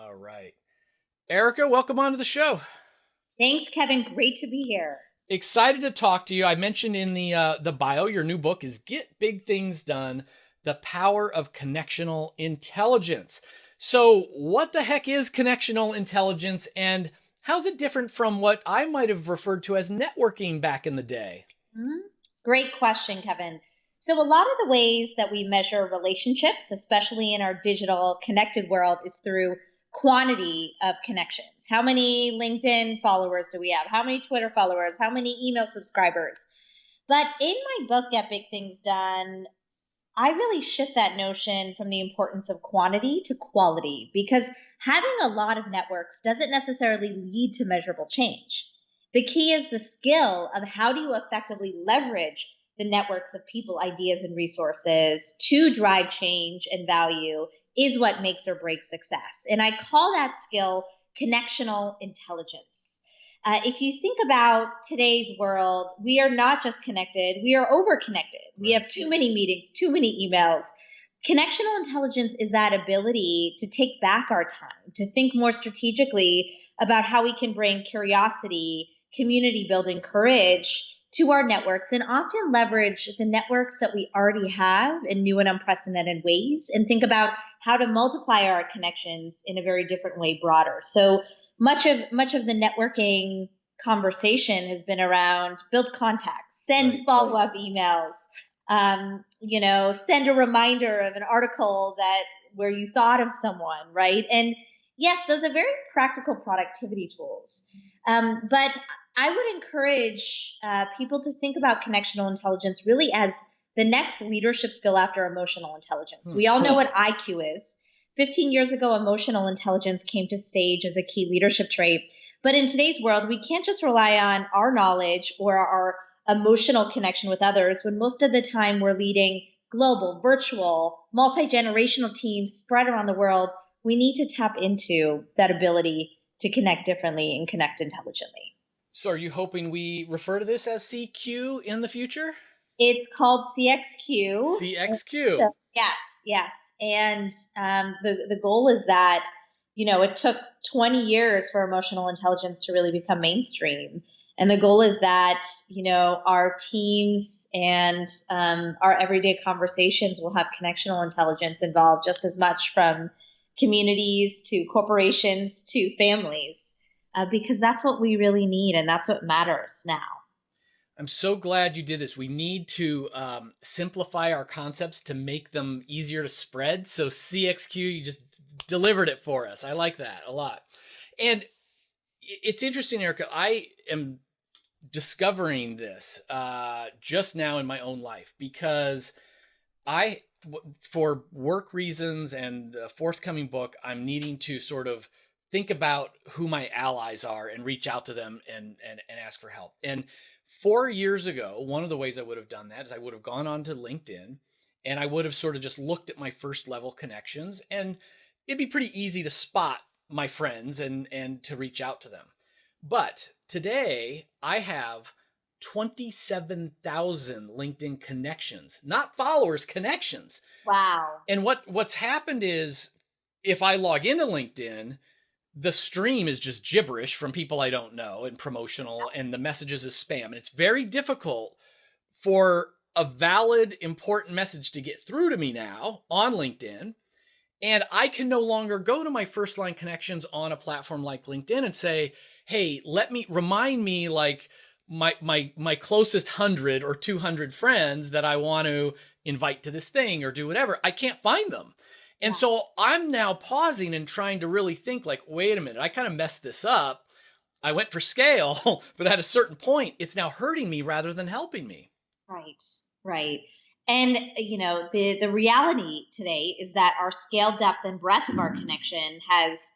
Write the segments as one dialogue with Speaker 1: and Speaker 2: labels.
Speaker 1: All right. Erica, welcome onto the show.
Speaker 2: Thanks, Kevin. Great to be here.
Speaker 1: Excited to talk to you. I mentioned in the bio, your new book is Get Big Things Done: The Power of Connectional Intelligence. So, what the heck is connectional intelligence, and how's it different from what I might have referred to as networking back in the day?
Speaker 2: Great question, Kevin. So, a lot of the ways that we measure relationships, especially in our digital connected world, is through quantity of connections. How many LinkedIn followers do we have? How many Twitter followers? How many email subscribers? But in my book, Get Big Things Done, I really shift that notion from the importance of quantity to quality because having a lot of networks doesn't necessarily lead to measurable change. The key is the skill of how do you effectively leverage the networks of people, ideas, and resources to drive change and value is what makes or breaks success. And I call that skill connectional intelligence. If you think about today's world, we are not just connected, we are over-connected. We have too many meetings, too many emails. Connectional intelligence is that ability to take back our time, to think more strategically about how we can bring curiosity, community building, courage to our networks, and often leverage the networks that we already have in new and unprecedented ways, and think about how to multiply our connections in a very different way, broader. So much of the networking conversation has been around build contacts, send follow-up emails, send a reminder of an article that where you thought of someone, right? And yes, those are very practical productivity tools. But I would encourage people to think about connectional intelligence really as the next leadership skill after emotional intelligence. We all know what IQ is. 15 years ago, emotional intelligence came to stage as a key leadership trait. But in today's world, we can't just rely on our knowledge or our emotional connection with others when most of the time we're leading global, virtual, multi-generational teams spread around the world. We need to tap into that ability to connect differently and connect intelligently.
Speaker 1: So are you hoping we refer to this as CQ in the future?
Speaker 2: It's called CXQ.
Speaker 1: CXQ.
Speaker 2: Yes. And the goal is that, it took 20 years for emotional intelligence to really become mainstream. And the goal is that, our teams and our everyday conversations will have connectional intelligence involved just as much, from communities to corporations to families, because that's what we really need. And that's what matters now.
Speaker 1: I'm so glad you did this. We need to simplify our concepts to make them easier to spread. So CXQ, you just delivered it for us. I like that a lot. And it's interesting, Erica, I am discovering this just now in my own life because for work reasons and the forthcoming book, I'm needing to sort of think about who my allies are and reach out to them and ask for help. And 4 years ago, one of the ways I would have done that is I would have gone on to LinkedIn and I would have sort of just looked at my first level connections, and it'd be pretty easy to spot my friends and to reach out to them. But today I have 27,000 LinkedIn connections, not followers, connections.
Speaker 2: Wow.
Speaker 1: And what's happened is if I log into LinkedIn, the stream is just gibberish from people I don't know and promotional, and the messages is spam. And it's very difficult for a valid, important message to get through to me now on LinkedIn. And I can no longer go to my first line connections on a platform like LinkedIn and say, hey, remind me like my closest 100 or 200 friends that I want to invite to this thing or do whatever. I can't find them. And so I'm now pausing and trying to really think like, wait a minute, I kind of messed this up. I went for scale, but at a certain point, it's now hurting me rather than helping me.
Speaker 2: Right. And, the reality today is that our scale, depth, and breadth of our connection has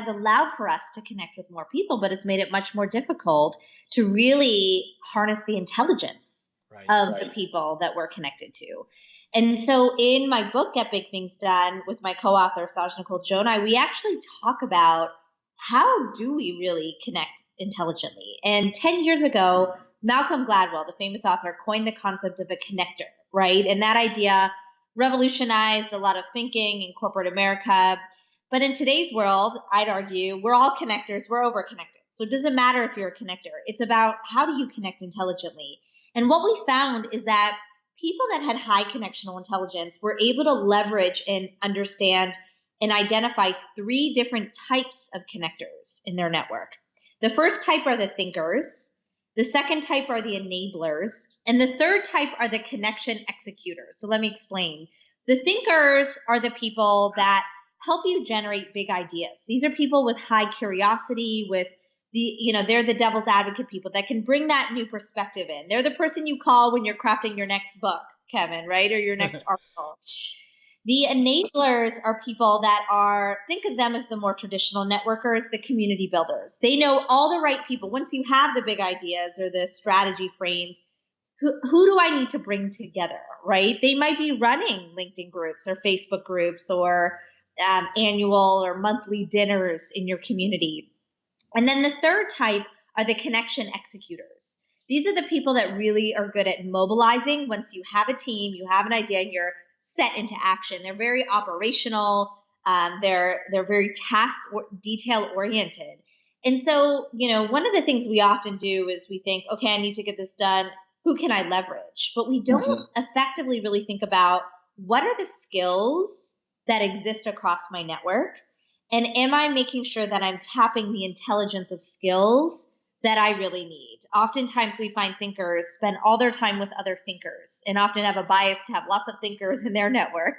Speaker 2: allowed for us to connect with more people, but it's made it much more difficult to really harness the intelligence of the people that we're connected to. And so in my book, Get Big Things Done, with my co-author, Saj Nicole Jonai, we actually talk about how do we really connect intelligently. And 10 years ago, Malcolm Gladwell, the famous author, coined the concept of a connector, right? And that idea revolutionized a lot of thinking in corporate America. But in today's world, I'd argue we're all connectors, we're over connected. So it doesn't matter if you're a connector. It's about how do you connect intelligently. And what we found is that people that had high connectional intelligence were able to leverage and understand and identify three different types of connectors in their network. The first type are the thinkers. The second type are the enablers. And the third type are the connection executors. So let me explain. The thinkers are the people that help you generate big ideas. These are people with high curiosity, with they're the devil's advocate people that can bring that new perspective in. They're the person you call when you're crafting your next book, Kevin, right? Or your next article. The enablers are people that think of them as the more traditional networkers, the community builders. They know all the right people. Once you have the big ideas or the strategy framed, who do I need to bring together, right? They might be running LinkedIn groups or Facebook groups or annual or monthly dinners in your community. And then the third type are the connection executors. These are the people that really are good at mobilizing. Once you have a team, you have an idea, and you're set into action. They're very operational. They're very task detail oriented. And so, one of the things we often do is we think, okay, I need to get this done. Who can I leverage? But we don't effectively really think about what are the skills that exist across my network? And am I making sure that I'm tapping the intelligence of skills that I really need? Oftentimes we find thinkers spend all their time with other thinkers and often have a bias to have lots of thinkers in their network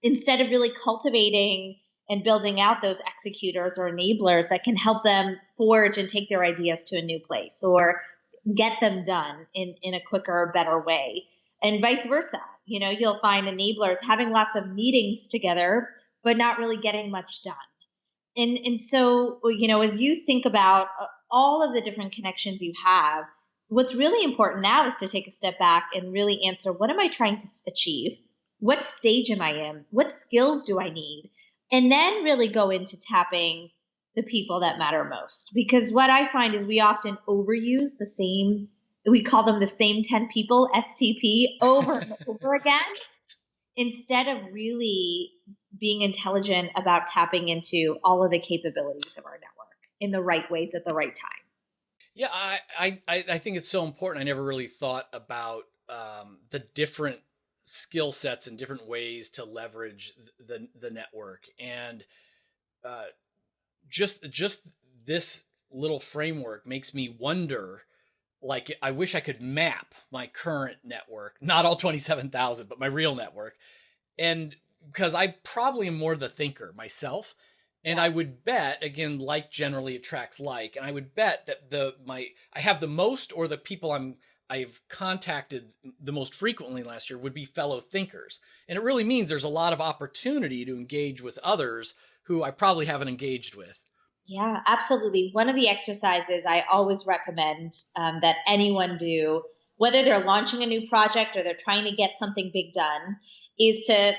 Speaker 2: instead of really cultivating and building out those executors or enablers that can help them forge and take their ideas to a new place or get them done in a quicker, better way. And vice versa. You'll find enablers having lots of meetings together, but not really getting much done. And so, as you think about all of the different connections you have, what's really important now is to take a step back and really answer, what am I trying to achieve? What stage am I in? What skills do I need? And then really go into tapping the people that matter most. Because what I find is we often overuse we call them the same 10 people, STP, over and over again, instead of really being intelligent about tapping into all of the capabilities of our network in the right ways at the right time.
Speaker 1: Yeah, I think it's so important. I never really thought about the different skill sets and different ways to leverage the network, and just this little framework makes me wonder. Like, I wish I could map my current network, not all 27,000, but my real network, and because I probably am more the thinker myself. And I would bet, again, like generally attracts like, and I would bet that I have the most, or the people I've contacted the most frequently last year would be fellow thinkers. And it really means there's a lot of opportunity to engage with others who I probably haven't engaged with.
Speaker 2: Yeah, absolutely. One of the exercises I always recommend that anyone do, whether they're launching a new project or they're trying to get something big done, is to,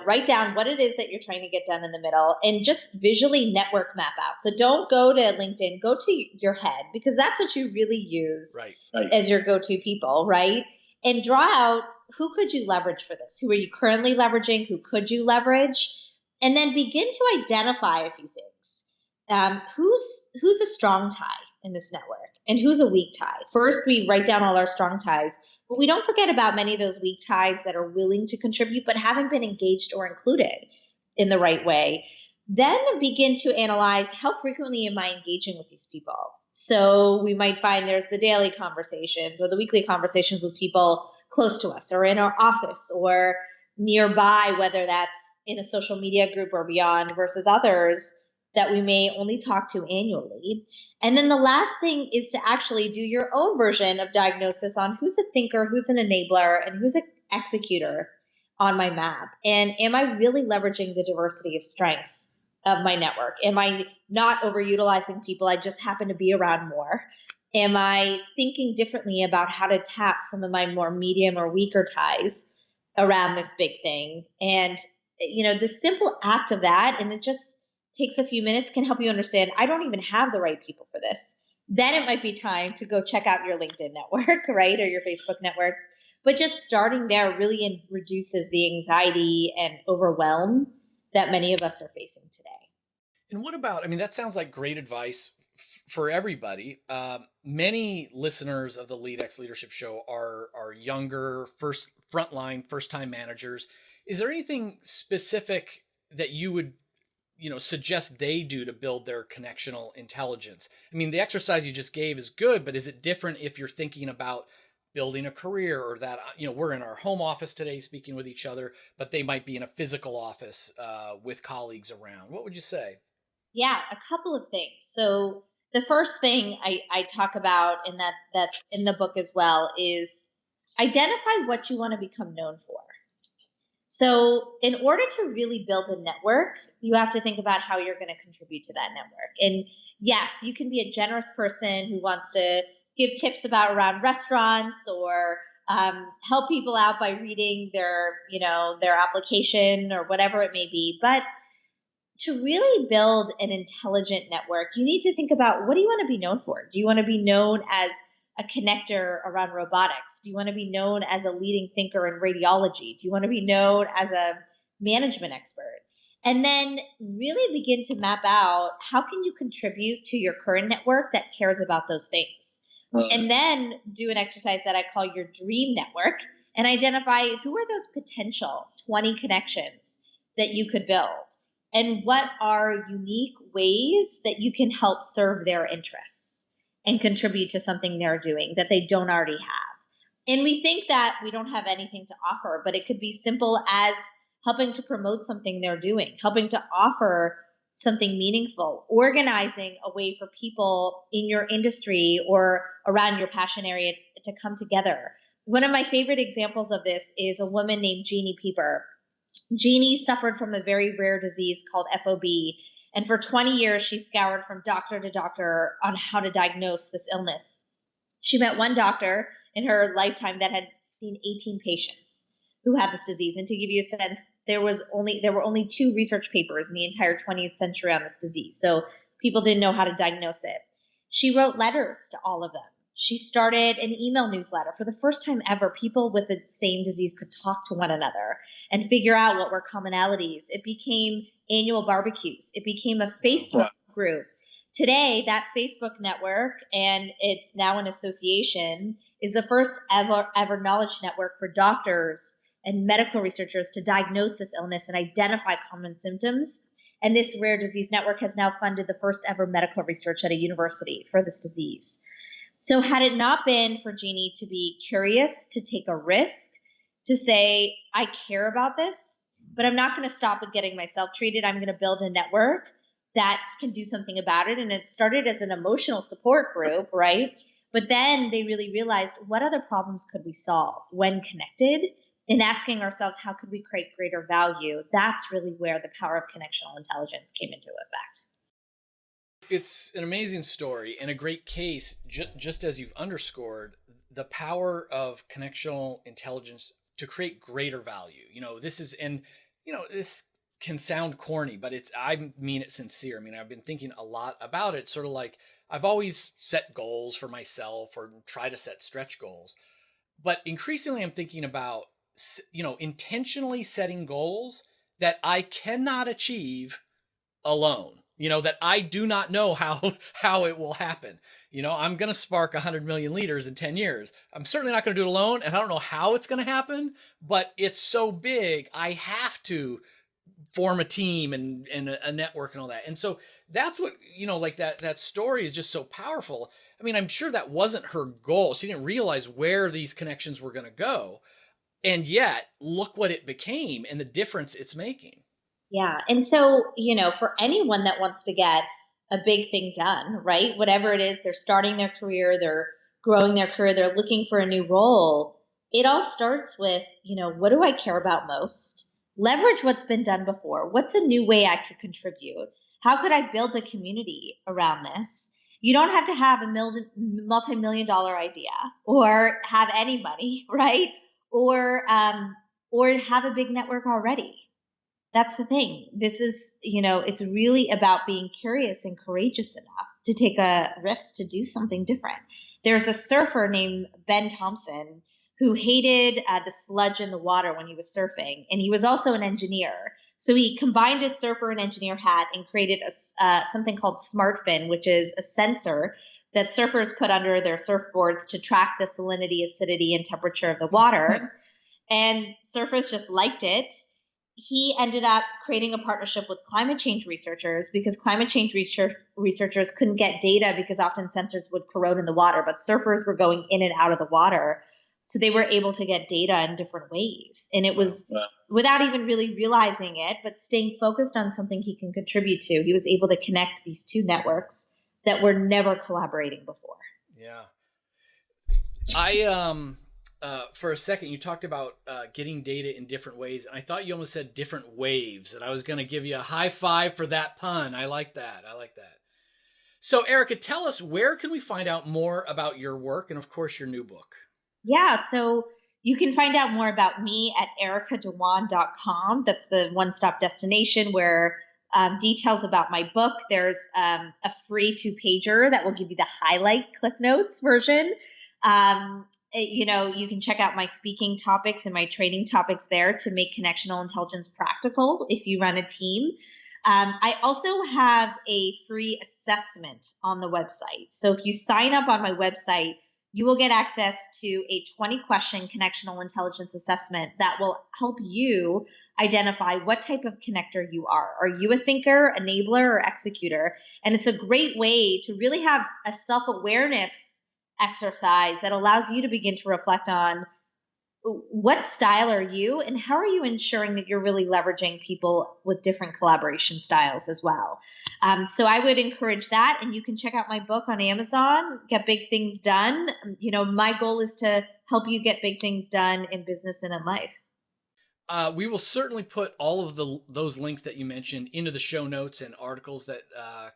Speaker 2: write down what it is that you're trying to get done in the middle and just visually network map out. So don't go to LinkedIn, go to your head, because that's what you really use as your go-to people, right? And draw out, who could you leverage for this? Who are you currently leveraging? Who could you leverage? And then begin to identify a few things. Who's a strong tie in this network and who's a weak tie? First, we write down all our strong ties, but we don't forget about many of those weak ties that are willing to contribute but haven't been engaged or included in the right way. Then begin to analyze, how frequently am I engaging with these people? So we might find there's the daily conversations or the weekly conversations with people close to us or in our office or nearby, whether that's in a social media group or beyond, versus others that we may only talk to annually. And then the last thing is to actually do your own version of diagnosis on who's a thinker, who's an enabler, and who's an executor on my map. And am I really leveraging the diversity of strengths of my network? Am I not overutilizing people I just happen to be around more? Am I thinking differently about how to tap some of my more medium or weaker ties around this big thing? And, the simple act of that, and it just takes a few minutes, can help you understand, I don't even have the right people for this. Then it might be time to go check out your LinkedIn network, right? Or your Facebook network. But just starting there really reduces the anxiety and overwhelm that many of us are facing today.
Speaker 1: And what about, I mean, that sounds like great advice for everybody. Many listeners of the LEADx Leadership Show are younger, first time managers. Is there anything specific that you would suggest they do to build their connectional intelligence? I mean, the exercise you just gave is good, but is it different if you're thinking about building a career, or that we're in our home office today speaking with each other, but they might be in a physical office with colleagues around? What would you say?
Speaker 2: Yeah, a couple of things. So the first thing I talk about, and that's in the book as well, is identify what you want to become known for. So in order to really build a network, you have to think about how you're going to contribute to that network. And yes, you can be a generous person who wants to give tips about around restaurants, or help people out by reading their application or whatever it may be. But to really build an intelligent network, you need to think about, what do you want to be known for? Do you want to be known as a connector around robotics? Do you want to be known as a leading thinker in radiology? Do you want to be known as a management expert? And then really begin to map out, how can you contribute to your current network that cares about those things? And then do an exercise that I call your dream network, and identify who are those potential 20 connections that you could build, and what are unique ways that you can help serve their interests and contribute to something they're doing that they don't already have. And we think that we don't have anything to offer, but it could be simple as helping to promote something they're doing, helping to offer something meaningful, organizing a way for people in your industry or around your passion area to come together. One of my favorite examples of this is a woman named Jeannie Pieper. Jeannie suffered from a very rare disease called FOB. And for 20 years, she scoured from doctor to doctor on how to diagnose this illness. She met one doctor in her lifetime that had seen 18 patients who had this disease. And to give you a sense, there were only 2 research papers in the entire 20th century on this disease. So people didn't know how to diagnose it. She wrote letters to all of them. She started an email newsletter. For the first time ever, people with the same disease could talk to one another and figure out what were commonalities. It became annual barbecues. It became a Facebook group. Today, that Facebook network, and it's now an association, is the first ever knowledge network for doctors and medical researchers to diagnose this illness and identify common symptoms. And this rare disease network has now funded the first ever medical research at a university for this disease. So had it not been for Jeannie to be curious, to take a risk, to say, I care about this, but I'm not going to stop at getting myself treated. I'm going to build a network that can do something about it. And it started as an emotional support group, right? But then they really realized, what other problems could we solve when connected? And asking ourselves, how could we create greater value? That's really where the power of connectional intelligence came into effect.
Speaker 1: It's an amazing story and a great case, just as you've underscored the power of connectional intelligence to create greater value. This can sound corny, but I mean it sincere. I mean, I've been thinking a lot about it, sort of like I've always set goals for myself or try to set stretch goals. But increasingly I'm thinking about, intentionally setting goals that I cannot achieve alone, that I do not know how it will happen. I'm going to spark 100 million leaders in 10 years. I'm certainly not going to do it alone, and I don't know how it's going to happen, but it's so big, I have to form a team and a network and all that. And so that's what, like that story is just so powerful. I mean, I'm sure that wasn't her goal. She didn't realize where these connections were going to go. And yet, look what it became and the difference it's making.
Speaker 2: Yeah. And so, for anyone that wants to get a big thing done, right? Whatever it is, they're starting their career, they're growing their career, they're looking for a new role. It all starts with, what do I care about most? Leverage what's been done before. What's a new way I could contribute? How could I build a community around this? You don't have to have a multi-million dollar idea or have any money, right? Or have a big network already. That's the thing. This is, it's really about being curious and courageous enough to take a risk to do something different. There's a surfer named Ben Thompson who hated the sludge in the water when he was surfing. And he was also an engineer. So he combined his surfer and engineer hat and created something called SmartFin, which is a sensor that surfers put under their surfboards to track the salinity, acidity, and temperature of the water. And surfers just liked it. He ended up creating a partnership with climate change researchers because climate change researchers couldn't get data because often sensors would corrode in the water, but surfers were going in and out of the water. So they were able to get data in different ways. And it was without even really realizing it, but staying focused on something he can contribute to. He was able to connect these two networks that were never collaborating before.
Speaker 1: Yeah. For a second, you talked about getting data in different ways, and I thought you almost said different waves, and I was going to give you a high five for that pun. I like that. So, Erica, tell us, where can we find out more about your work and, of course, your new book?
Speaker 2: Yeah, so you can find out more about me at ericadhawan.com. That's the one-stop destination where details about my book. There's a free 2-pager that will give you the highlight Cliff Notes version. You can check out my speaking topics and my training topics there to make connectional intelligence practical if you run a team. I also have a free assessment on the website. So if you sign up on my website, you will get access to a 20-question connectional intelligence assessment that will help you identify what type of connector you are. Are you a thinker, enabler, or executor? And it's a great way to really have a self-awareness exercise that allows you to begin to reflect on what style are you and how are you ensuring that you're really leveraging people with different collaboration styles as well. So I would encourage that, and you can check out my book on Amazon, Get Big Things Done. My goal is to help you get big things done in business and in life.
Speaker 1: We will certainly put all of those links that you mentioned into the show notes and articles that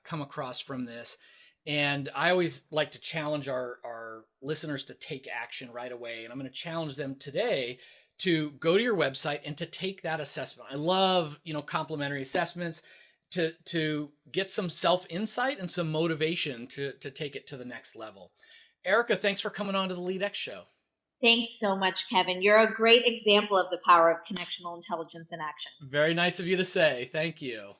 Speaker 1: come across from this. And I always like to challenge our listeners to take action right away. And I'm going to challenge them today to go to your website and to take that assessment. I love, complimentary assessments to get some self-insight and some motivation to take it to the next level. Erica, thanks for coming on to the LEADx show.
Speaker 2: Thanks so much, Kevin. You're a great example of the power of connectional intelligence in action.
Speaker 1: Very nice of you to say. Thank you.